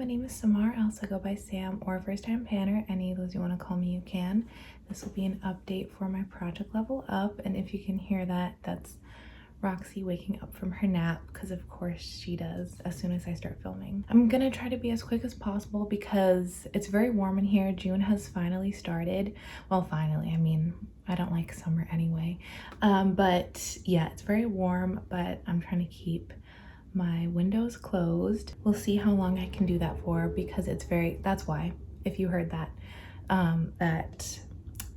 my name is Samar. I also go by Sam or First Time Panner. Any of those you want to call me, you can. This will be an update for my project level up, and if you can hear that, that's Roxy waking up from her nap, because of course she does as soon as I start filming. I'm gonna try to be as quick as possible because it's very warm in here. June has finally started. Well, finally, I mean, I don't like summer anyway. But yeah, it's very warm, but I'm trying to keep my windows closed. We'll see how long I can do that for, because that's why, if you heard that, that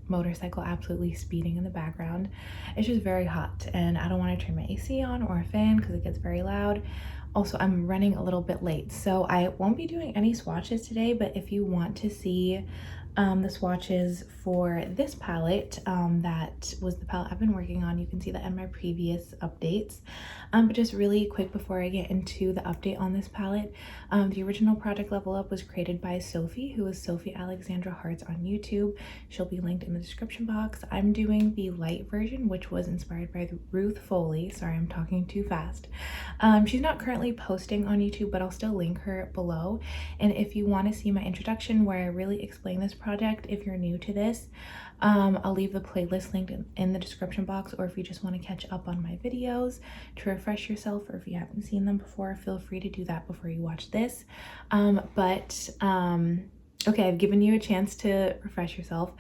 motorcycle absolutely speeding in the background. It's just very hot and I don't want to turn my AC on or a fan because it gets very loud. Also, I'm running a little bit late, so I won't be doing any swatches today, but if you want to see the swatches for this palette, that was the palette I've been working on, you can see that in my previous updates. But just really quick before I get into the update on this palette, the original Project Level Up was created by Sophie, who is Sophie Alexandra Hearts on YouTube. She'll be linked in the description box. I'm doing the light version, which was inspired by Ruth Foley. Sorry, I'm talking too fast. She's not currently posting on YouTube, but I'll still link her below. And if you want to see my introduction where I really explain this project, if you're new to this, I'll leave the playlist linked in the description box, or if you just want to catch up on my videos to refresh yourself, or if you haven't seen them before, feel free to do that before you watch this. Okay, I've given you a chance to refresh yourself.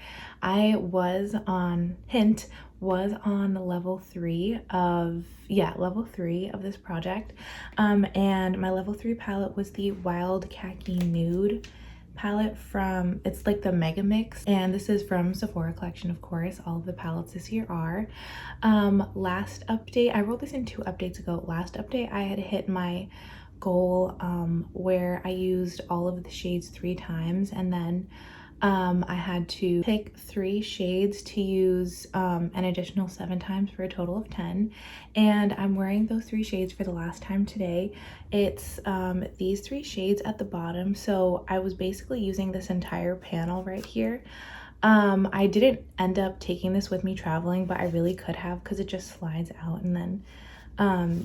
I was on level 3 of this project, and my level 3 palette was the Wild Khaki Nude palette from, it's like the Mega Mix, and this is from Sephora collection, of course. All of the palettes this year are. Last update, I wrote this in 2 updates ago. Last update, I had hit my goal where I used all of the shades 3 times, and then I had to pick 3 shades to use an additional 7 times for a total of 10, and I'm wearing those 3 shades for the last time today. It's these 3 shades at the bottom, so I was basically using this entire panel right here. I didn't end up taking this with me traveling, but I really could have, because it just slides out and then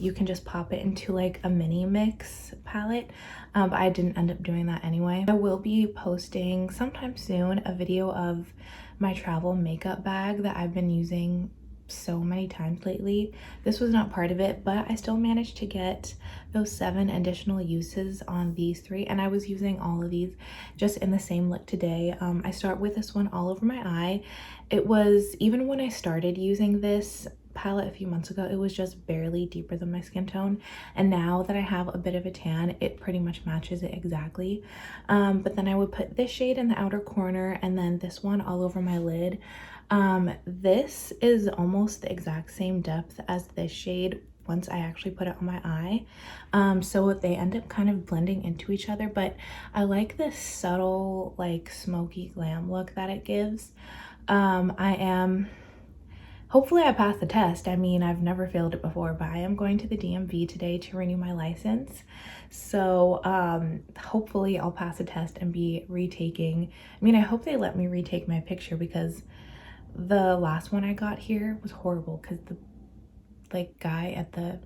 you can just pop it into like a mini mix palette, but I didn't end up doing that anyway. I will be posting sometime soon a video of my travel makeup bag that I've been using so many times lately. This was not part of it, but I still managed to get those 7 additional uses on these 3, and I was using all of these just in the same look today. I start with this one all over my eye. It was, even when I started using this palette a few months ago, it was just barely deeper than my skin tone, and now that I have a bit of a tan, it pretty much matches it exactly. But then I would put this shade in the outer corner, and then this one all over my lid. This is almost the exact same depth as this shade once I actually put it on my eye, so they end up kind of blending into each other, but I like this subtle like smoky glam look that it gives. Hopefully I passed the test. I mean, I've never failed it before, but I am going to the DMV today to renew my license. So hopefully I'll pass the test and be retaking. I mean, I hope they let me retake my picture, because the last one I got here was horrible, because the guy at the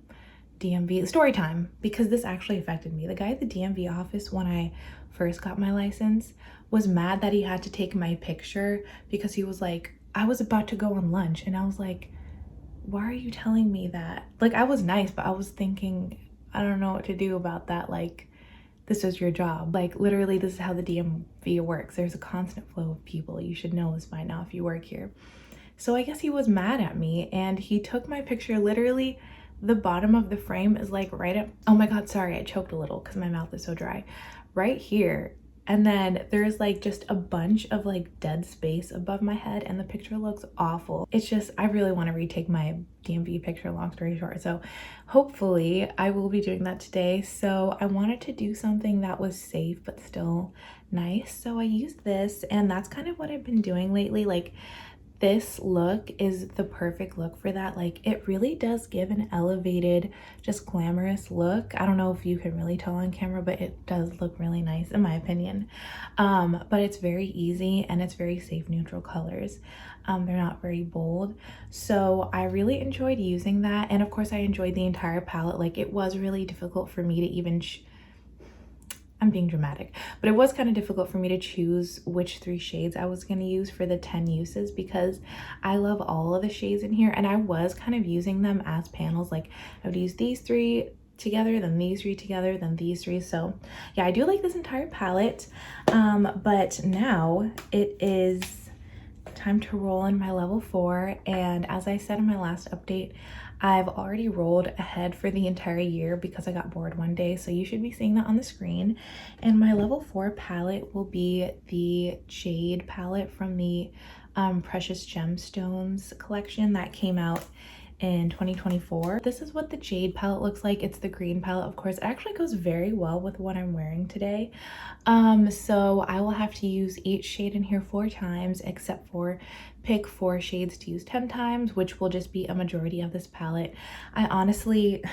DMV, story time, because this actually affected me. The guy at the DMV office when I first got my license was mad that he had to take my picture, because he was like, I was about to go on lunch, and I was like, why are you telling me that? Like, I was nice, but I was thinking, I don't know what to do about that. Like, this is your job. Like, literally, this is how the DMV works. There's a constant flow of people. You should know this by now if you work here. So I guess he was mad at me, and he took my picture. Literally, the bottom of the frame is like right up, oh my god, sorry, I choked a little because my mouth is so dry, right here. And then there's like just a bunch of like dead space above my head, and the picture looks awful. It's just, I really want to retake my DMV picture, long story short. So hopefully I will be doing that today. So I wanted to do something that was safe but still nice, so I used this, and that's kind of what I've been doing lately. Like, this look is the perfect look for that. Like, it really does give an elevated, just glamorous look. I don't know if you can really tell on camera, but it does look really nice in my opinion. But it's very easy, and it's very safe neutral colors. They're not very bold, so I really enjoyed using that. And of course I enjoyed the entire palette. Like, it was really difficult for me to even I'm being dramatic, but it was kind of difficult for me to choose which 3 shades I was going to use for the 10 uses because I love all of the shades in here, and I was kind of using them as panels. Like I would use these 3 together, then these 3 together, then these 3. So yeah, I do like this entire palette. But now it is time to roll in my level 4, and as I said in my last update, I've already rolled ahead for the entire year because I got bored one day, so you should be seeing that on the screen. And my level 4 palette will be the Jade palette from the Precious Gemstones collection that came out in 2024. This is what the Jade palette looks like. It's the green palette, of course. It actually goes very well with what I'm wearing today. So I will have to use each shade in here 4 times, except for pick 4 shades to use 10 times, which will just be a majority of this palette. I honestly,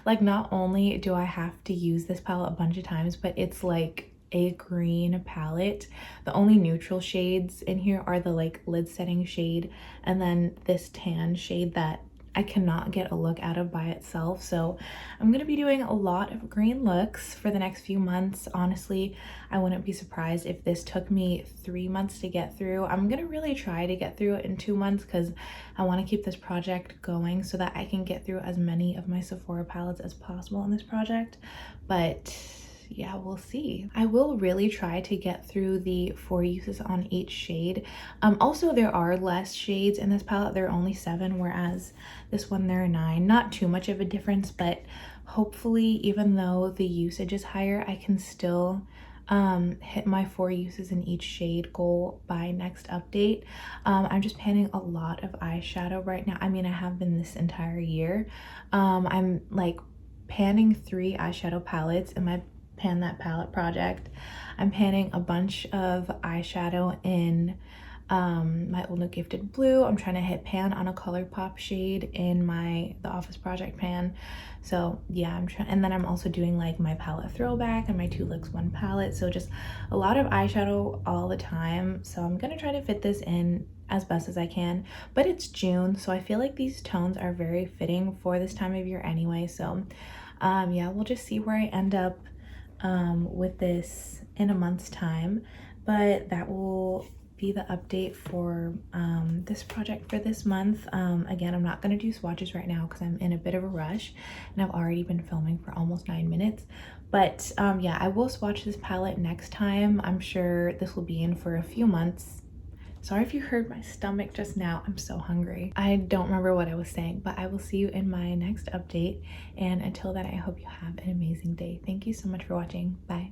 like, not only do I have to use this palette a bunch of times, but it's like a green palette. The only neutral shades in here are the like lid setting shade and then this tan shade that I cannot get a look out of by itself. So I'm gonna be doing a lot of green looks for the next few months. Honestly, I wouldn't be surprised if this took me 3 months to get through. I'm gonna really try to get through it in 2 months because I want to keep this project going so that I can get through as many of my Sephora palettes as possible in this project. But yeah, we'll see. I will really try to get through the 4 uses on each shade. Also, there are less shades in this palette. There are only 7, whereas this one there are 9. Not too much of a difference, but hopefully, even though the usage is higher, I can still hit my 4 uses in each shade goal by next update. I'm just panning a lot of eyeshadow right now. I mean, I have been this entire year. I'm like panning 3 eyeshadow palettes in my Pan That Palette project. I'm panning a bunch of eyeshadow in my Old No Gifted Blue. I'm trying to hit pan on a ColourPop shade in the Office Project pan. So yeah, I'm trying, and then I'm also doing like my palette throwback and my 2 Looks 1 palette. So just a lot of eyeshadow all the time. So I'm gonna try to fit this in as best as I can, but it's June, so I feel like these tones are very fitting for this time of year anyway. So yeah, we'll just see where I end up with this in a month's time, but that will be the update for this project for this month. Again, I'm not going to do swatches right now because I'm in a bit of a rush and I've already been filming for almost 9 minutes. But yeah, I will swatch this palette next time. I'm sure this will be in for a few months. Sorry if you heard my stomach just now. I'm so hungry. I don't remember what I was saying, but I will see you in my next update. And until then, I hope you have an amazing day. Thank you so much for watching. Bye.